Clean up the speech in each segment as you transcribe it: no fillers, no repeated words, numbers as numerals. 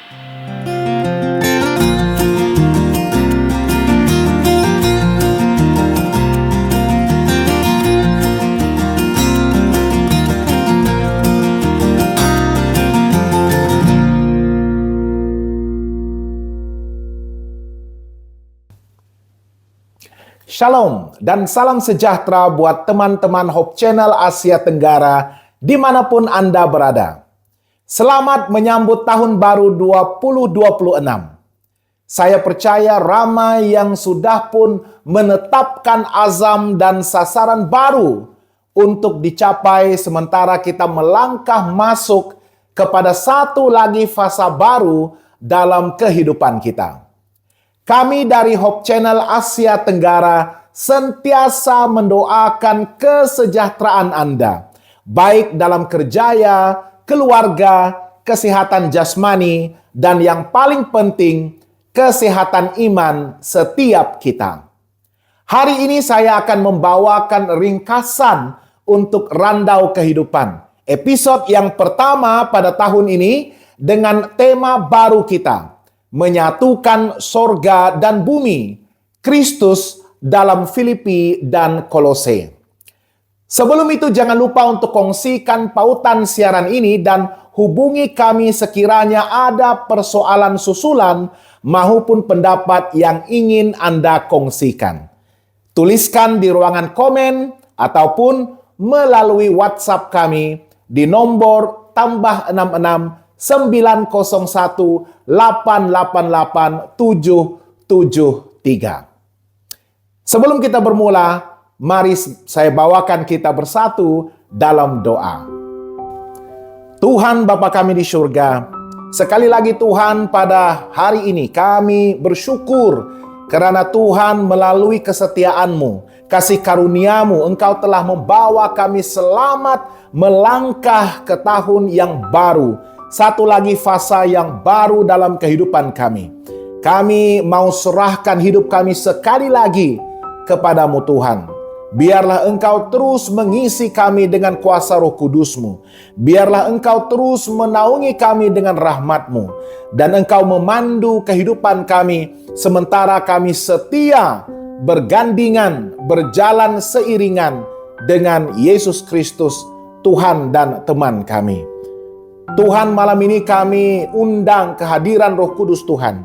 Shalom dan salam sejahtera buat teman-teman Hope Channel Asia Tenggara dimanapun Anda berada. Selamat menyambut tahun baru 2026. Saya percaya ramai yang sudah pun menetapkan azam dan sasaran baru untuk dicapai sementara kita melangkah masuk kepada satu lagi fase baru dalam kehidupan kita. Kami dari Hope Channel Asia Tenggara sentiasa mendoakan kesejahteraan Anda, baik dalam kerjaya, keluarga, kesehatan jasmani, dan yang paling penting, kesehatan iman setiap kita. Hari ini saya akan membawakan ringkasan untuk Randau Kehidupan. Episode yang pertama pada tahun ini dengan tema baru kita, menyatukan sorga dan bumi, Kristus dalam Filipi dan Kolose. Sebelum itu jangan lupa untuk kongsikan pautan siaran ini dan hubungi kami sekiranya ada persoalan susulan maupun pendapat yang ingin Anda kongsikan. Tuliskan di ruangan komen ataupun melalui WhatsApp kami di nomor +66 901 888 773. Sebelum kita bermula, mari saya bawakan kita bersatu dalam doa. Tuhan Bapa kami di surga, sekali lagi Tuhan pada hari ini kami bersyukur karena Tuhan melalui kesetiaan-Mu, kasih karunia-Mu, Engkau telah membawa kami selamat melangkah ke tahun yang baru. Satu lagi fase yang baru dalam kehidupan kami. Kami mau serahkan hidup kami sekali lagi kepada-Mu Tuhan. Biarlah Engkau terus mengisi kami dengan kuasa Roh Kudus-Mu. Biarlah Engkau terus menaungi kami dengan rahmat-Mu. Dan Engkau memandu kehidupan kami sementara kami setia bergandingan, berjalan seiringan dengan Yesus Kristus, Tuhan dan teman kami. Tuhan, malam ini kami undang kehadiran Roh Kudus Tuhan.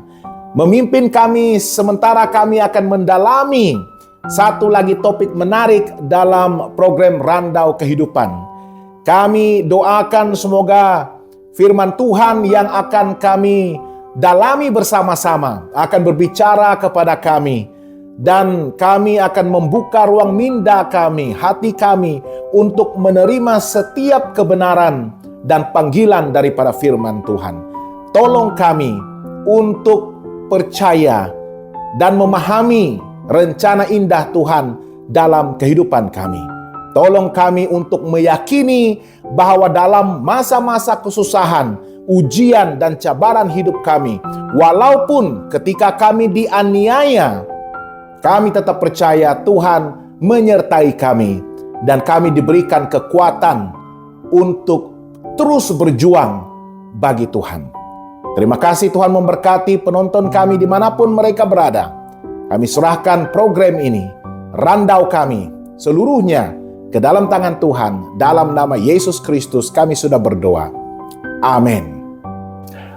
Memimpin kami sementara kami akan mendalami satu lagi topik menarik dalam program Randau Kehidupan. Kami doakan semoga firman Tuhan yang akan kami dalami bersama-sama akan berbicara kepada kami. Dan kami akan membuka ruang minda kami, hati kami untuk menerima setiap kebenaran dan panggilan daripada firman Tuhan. Tolong kami untuk percaya dan memahami rencana indah Tuhan dalam kehidupan kami. Tolong kami untuk meyakini bahwa dalam masa-masa kesusahan, ujian dan cabaran hidup kami, walaupun ketika kami dianiaya, kami tetap percaya Tuhan menyertai kami dan kami diberikan kekuatan untuk terus berjuang bagi Tuhan. Terima kasih Tuhan memberkati penonton kami dimanapun mereka berada. Kami serahkan program ini, Randau kami, seluruhnya ke dalam tangan Tuhan. Dalam nama Yesus Kristus kami sudah berdoa. Amin.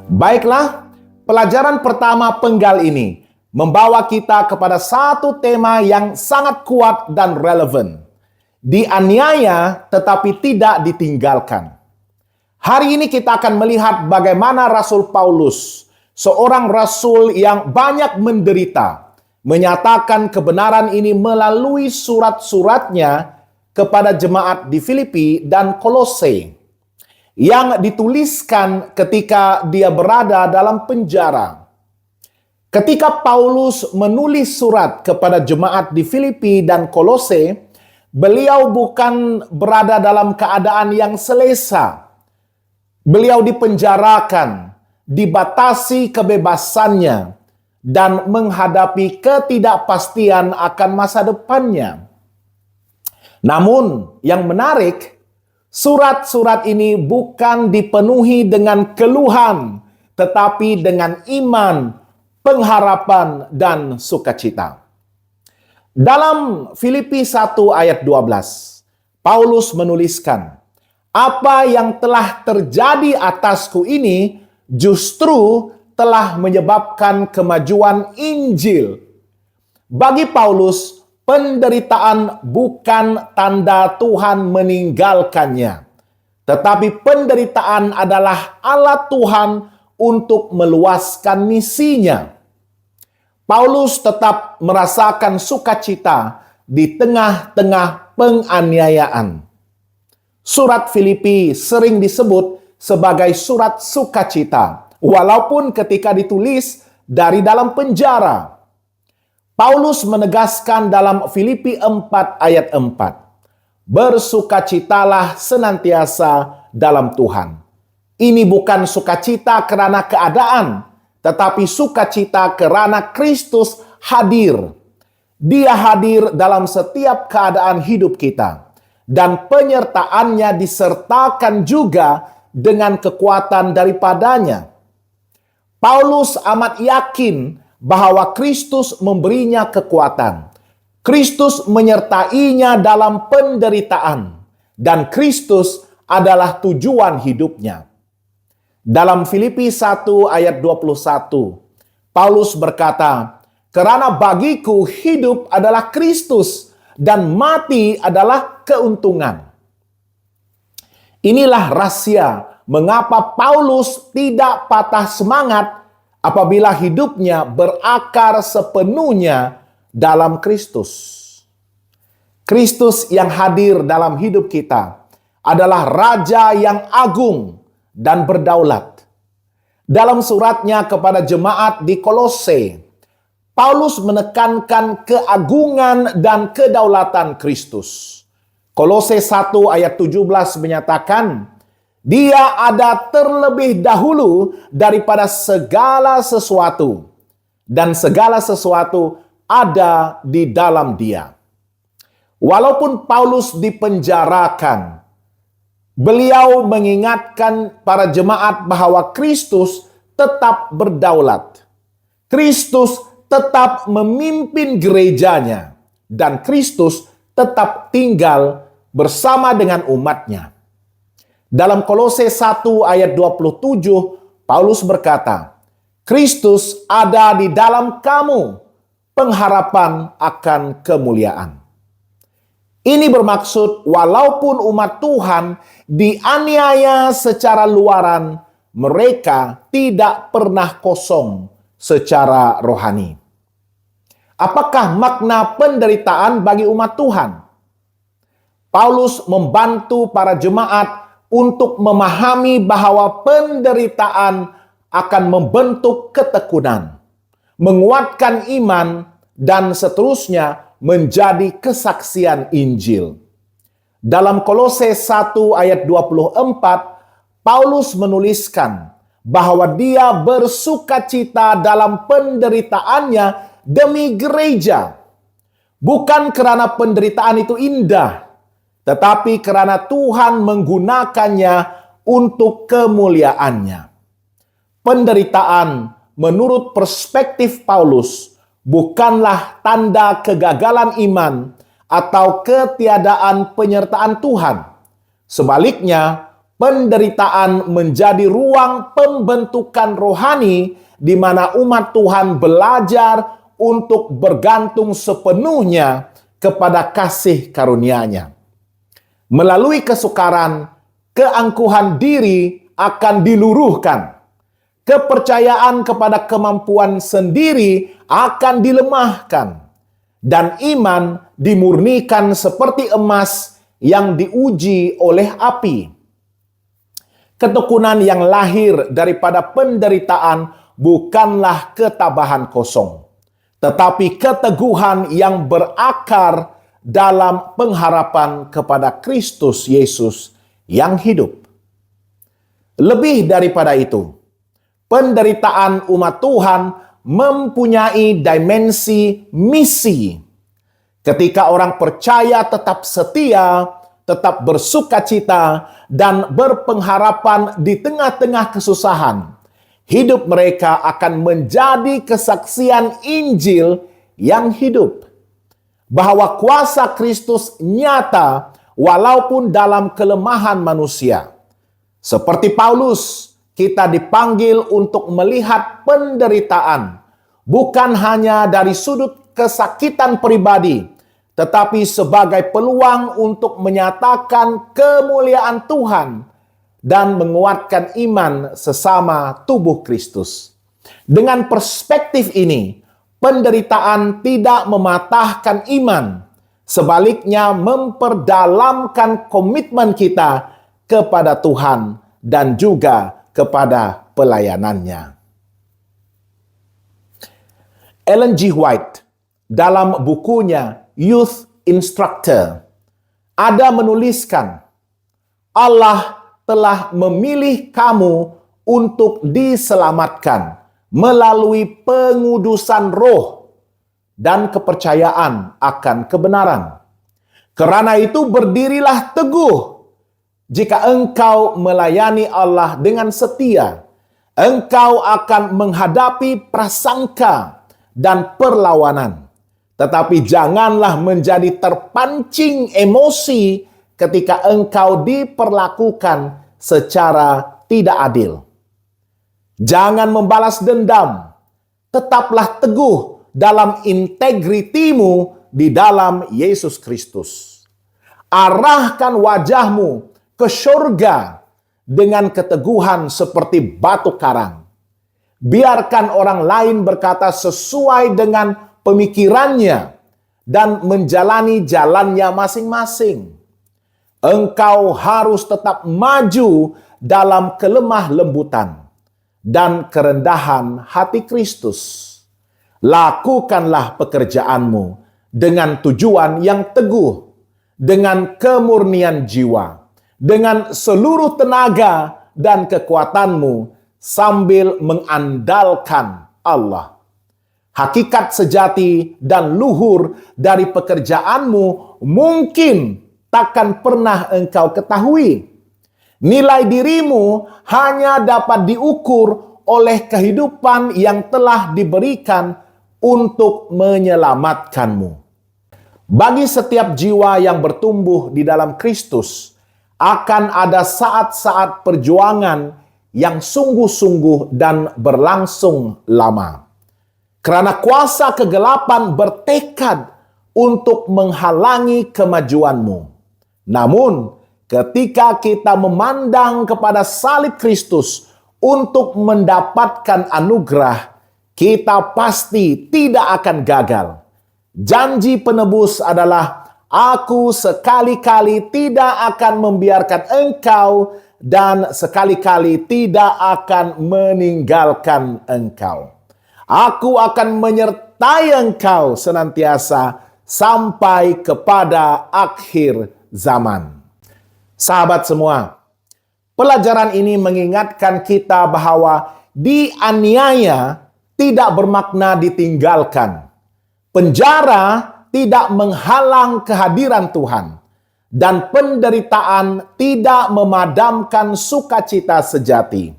Baiklah, pelajaran pertama penggal ini membawa kita kepada satu tema yang sangat kuat dan relevan. Dianiaya tetapi tidak ditinggalkan. Hari ini kita akan melihat bagaimana Rasul Paulus, seorang rasul yang banyak menderita, menyatakan kebenaran ini melalui surat-suratnya kepada jemaat di Filipi dan Kolose yang dituliskan ketika dia berada dalam penjara. Ketika Paulus menulis surat kepada jemaat di Filipi dan Kolose, beliau bukan berada dalam keadaan yang selesa. Beliau dipenjarakan, dibatasi kebebasannya, dan menghadapi ketidakpastian akan masa depannya. Namun, yang menarik, surat-surat ini bukan dipenuhi dengan keluhan, tetapi dengan iman, pengharapan, dan sukacita. Dalam Filipi 1 ayat 12, Paulus menuliskan, "Apa yang telah terjadi atasku ini justru telah menyebabkan kemajuan Injil." Bagi Paulus, penderitaan bukan tanda Tuhan meninggalkannya, tetapi penderitaan adalah alat Tuhan untuk meluaskan misinya. Paulus tetap merasakan sukacita di tengah-tengah penganiayaan. Surat Filipi sering disebut sebagai surat sukacita, walaupun ketika ditulis dari dalam penjara. Paulus menegaskan dalam Filipi 4 ayat 4, "Bersukacitalah senantiasa dalam Tuhan." Ini bukan sukacita karena keadaan, tetapi sukacita karena Kristus hadir. Dia hadir dalam setiap keadaan hidup kita, dan penyertaannya disertakan juga dengan kekuatan daripadanya. Paulus amat yakin bahwa Kristus memberinya kekuatan. Kristus menyertainya dalam penderitaan, dan Kristus adalah tujuan hidupnya. Dalam Filipi 1 ayat 21, Paulus berkata, "Karena bagiku hidup adalah Kristus dan mati adalah keuntungan." Inilah rahasia mengapa Paulus tidak patah semangat apabila hidupnya berakar sepenuhnya dalam Kristus. Kristus yang hadir dalam hidup kita adalah Raja yang agung dan berdaulat. Dalam suratnya kepada jemaat di Kolose, Paulus menekankan keagungan dan kedaulatan Kristus. Kolose 1 ayat 17 menyatakan, "Dia ada terlebih dahulu daripada segala sesuatu, dan segala sesuatu ada di dalam Dia." Walaupun Paulus dipenjarakan, beliau mengingatkan para jemaat bahwa Kristus tetap berdaulat. Kristus tetap memimpin gerejanya, dan Kristus tetap tinggal bersama dengan umatnya. Dalam Kolose 1 ayat 27, Paulus berkata, "Kristus ada di dalam kamu, pengharapan akan kemuliaan." Ini bermaksud walaupun umat Tuhan dianiaya secara luaran, mereka tidak pernah kosong secara rohani. Apakah makna penderitaan bagi umat Tuhan? Paulus membantu para jemaat untuk memahami bahwa penderitaan akan membentuk ketekunan, menguatkan iman, dan seterusnya menjadi kesaksian Injil. Dalam Kolose 1 ayat 24, Paulus menuliskan bahwa dia bersukacita dalam penderitaannya demi gereja. Bukan karena penderitaan itu indah, tetapi karena Tuhan menggunakannya untuk kemuliaannya. Penderitaan menurut perspektif Paulus bukanlah tanda kegagalan iman atau ketiadaan penyertaan Tuhan. Sebaliknya, penderitaan menjadi ruang pembentukan rohani di mana umat Tuhan belajar untuk bergantung sepenuhnya kepada kasih karunia-Nya. Melalui kesukaran, keangkuhan diri akan diluruhkan. Kepercayaan kepada kemampuan sendiri akan dilemahkan, dan iman dimurnikan seperti emas yang diuji oleh api. Ketekunan yang lahir daripada penderitaan bukanlah ketabahan kosong, tetapi keteguhan yang berakar dalam pengharapan kepada Kristus Yesus yang hidup. Lebih daripada itu, penderitaan umat Tuhan mempunyai dimensi misi. Ketika orang percaya tetap setia, tetap bersukacita, dan berpengharapan di tengah-tengah kesusahan, hidup mereka akan menjadi kesaksian Injil yang hidup. Bahwa kuasa Kristus nyata walaupun dalam kelemahan manusia. Seperti Paulus, kita dipanggil untuk melihat penderitaan, bukan hanya dari sudut kesakitan pribadi, tetapi sebagai peluang untuk menyatakan kemuliaan Tuhan dan menguatkan iman sesama tubuh Kristus. Dengan perspektif ini, penderitaan tidak mematahkan iman, sebaliknya memperdalamkan komitmen kita kepada Tuhan dan juga kepada pelayanannya. Ellen G. White dalam bukunya Youth Instructor ada menuliskan, Allah telah memilih kamu untuk diselamatkan melalui pengudusan roh dan kepercayaan akan kebenaran. Karena itu berdirilah teguh. Jika engkau melayani Allah dengan setia, engkau akan menghadapi prasangka dan perlawanan. Tetapi janganlah menjadi terpancing emosi ketika engkau diperlakukan secara tidak adil. Jangan membalas dendam. Tetaplah teguh dalam integritimu di dalam Yesus Kristus. Arahkan wajahmu ke surga dengan keteguhan seperti batu karang. Biarkan orang lain berkata sesuai dengan pemikirannya dan menjalani jalannya masing-masing. Engkau harus tetap maju dalam kelemah lembutan dan kerendahan hati Kristus. Lakukanlah pekerjaanmu dengan tujuan yang teguh, dengan kemurnian jiwa, dengan seluruh tenaga dan kekuatanmu sambil mengandalkan Allah. Hakikat sejati dan luhur dari pekerjaanmu mungkin takkan pernah engkau ketahui. Nilai dirimu hanya dapat diukur oleh kehidupan yang telah diberikan untuk menyelamatkanmu. Bagi setiap jiwa yang bertumbuh di dalam Kristus, akan ada saat-saat perjuangan yang sungguh-sungguh dan berlangsung lama. Karena kuasa kegelapan bertekad untuk menghalangi kemajuanmu. Namun, ketika kita memandang kepada salib Kristus untuk mendapatkan anugerah, kita pasti tidak akan gagal. Janji penebus adalah, aku sekali-kali tidak akan membiarkan engkau dan sekali-kali tidak akan meninggalkan engkau. Aku akan menyertai engkau senantiasa sampai kepada akhir zaman. Sahabat semua, pelajaran ini mengingatkan kita bahwa dianiaya tidak bermakna ditinggalkan. Penjara tidak menghalang kehadiran Tuhan. Dan penderitaan tidak memadamkan sukacita sejati.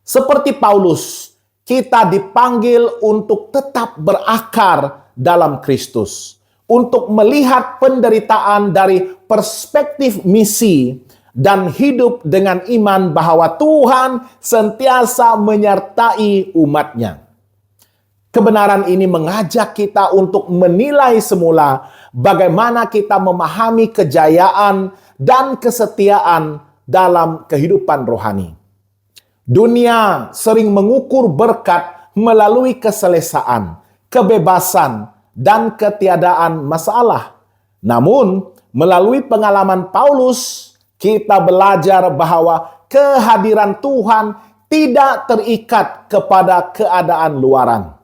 Seperti Paulus, kita dipanggil untuk tetap berakar dalam Kristus. Untuk melihat penderitaan dari perspektif misi dan hidup dengan iman bahwa Tuhan sentiasa menyertai umatnya. Kebenaran ini mengajak kita untuk menilai semula bagaimana kita memahami kejayaan dan kesetiaan dalam kehidupan rohani. Dunia sering mengukur berkat melalui keselesaan, kebebasan, dan ketiadaan masalah. Namun, melalui pengalaman Paulus, kita belajar bahwa kehadiran Tuhan tidak terikat kepada keadaan luaran.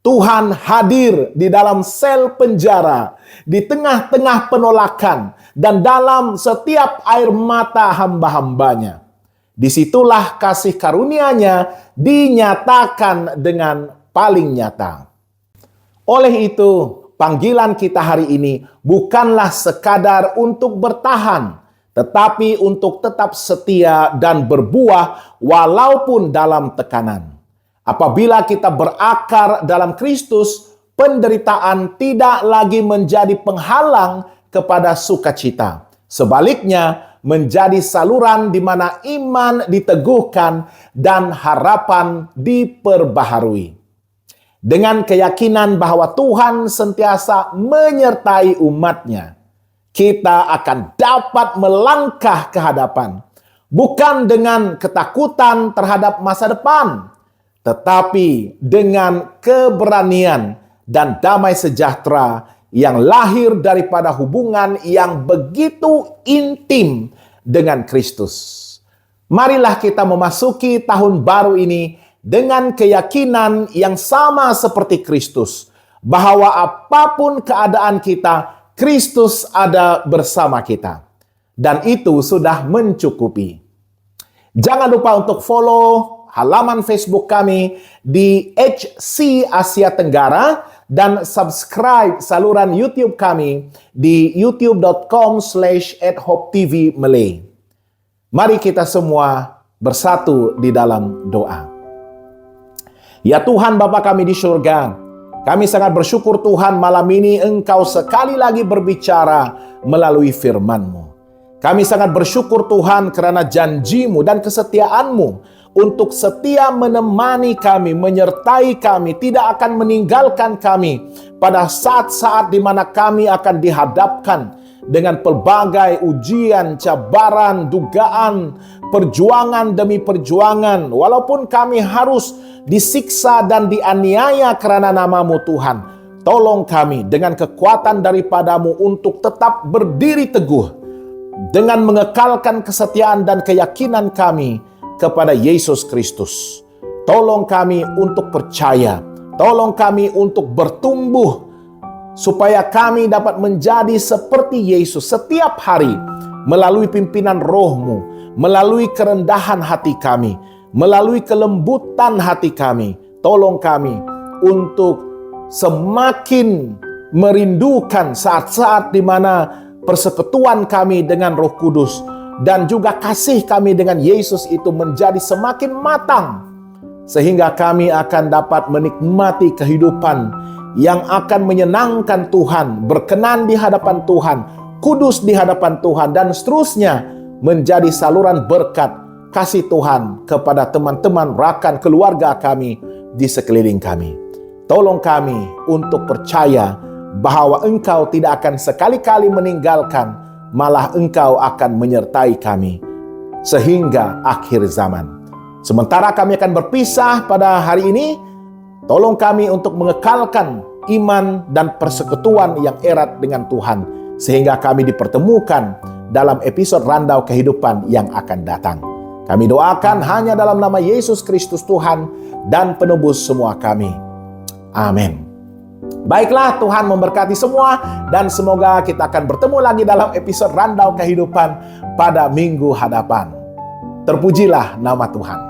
Tuhan hadir di dalam sel penjara, di tengah-tengah penolakan, dan dalam setiap air mata hamba-hambanya. Disitulah kasih karunia-Nya dinyatakan dengan paling nyata. Oleh itu, panggilan kita hari ini bukanlah sekadar untuk bertahan, tetapi untuk tetap setia dan berbuah walaupun dalam tekanan. Apabila kita berakar dalam Kristus, penderitaan tidak lagi menjadi penghalang kepada sukacita. Sebaliknya, menjadi saluran di mana iman diteguhkan dan harapan diperbaharui. Dengan keyakinan bahwa Tuhan sentiasa menyertai umat-Nya, kita akan dapat melangkah ke hadapan, bukan dengan ketakutan terhadap masa depan, tetapi dengan keberanian dan damai sejahtera yang lahir daripada hubungan yang begitu intim dengan Kristus. Marilah kita memasuki tahun baru ini dengan keyakinan yang sama seperti Kristus, bahwa apapun keadaan kita, Kristus ada bersama kita. Dan itu sudah mencukupi. Jangan lupa untuk follow halaman Facebook kami di HC Asia Tenggara dan subscribe saluran YouTube kami di youtube.com/@hopetv_malay. Mari kita semua bersatu di dalam doa. Ya Tuhan Bapa kami di surga, kami sangat bersyukur Tuhan malam ini Engkau sekali lagi berbicara melalui firman-Mu. Kami sangat bersyukur Tuhan karena janji-Mu dan kesetiaan-Mu untuk setia menemani kami, menyertai kami, tidak akan meninggalkan kami pada saat-saat di mana kami akan dihadapkan dengan pelbagai ujian, cabaran, dugaan, perjuangan demi perjuangan. Walaupun kami harus disiksa dan dianiaya karena nama-Mu Tuhan, tolong kami dengan kekuatan daripada-Mu untuk tetap berdiri teguh dengan mengekalkan kesetiaan dan keyakinan kami kepada Yesus Kristus. Tolong kami untuk percaya, tolong kami untuk bertumbuh, supaya kami dapat menjadi seperti Yesus setiap hari, melalui pimpinan Roh-Mu, melalui kerendahan hati kami, melalui kelembutan hati kami. Tolong kami untuk semakin merindukan saat-saat di mana persekutuan kami dengan Roh Kudus dan juga kasih kami dengan Yesus itu menjadi semakin matang, sehingga kami akan dapat menikmati kehidupan yang akan menyenangkan Tuhan, berkenan di hadapan Tuhan, kudus di hadapan Tuhan, dan seterusnya menjadi saluran berkat kasih Tuhan kepada teman-teman, rakan, keluarga kami di sekeliling kami. Tolong kami untuk percaya bahwa Engkau tidak akan sekali-kali meninggalkan, malah Engkau akan menyertai kami sehingga akhir zaman. Sementara kami akan berpisah pada hari ini, tolong kami untuk mengekalkan iman dan persekutuan yang erat dengan Tuhan, sehingga kami dipertemukan dalam episode Randau Kehidupan yang akan datang. Kami doakan hanya dalam nama Yesus Kristus Tuhan dan penebus semua kami. Amin. Baiklah, Tuhan memberkati semua dan semoga kita akan bertemu lagi dalam episode Randau Kehidupan pada minggu hadapan. Terpujilah nama Tuhan.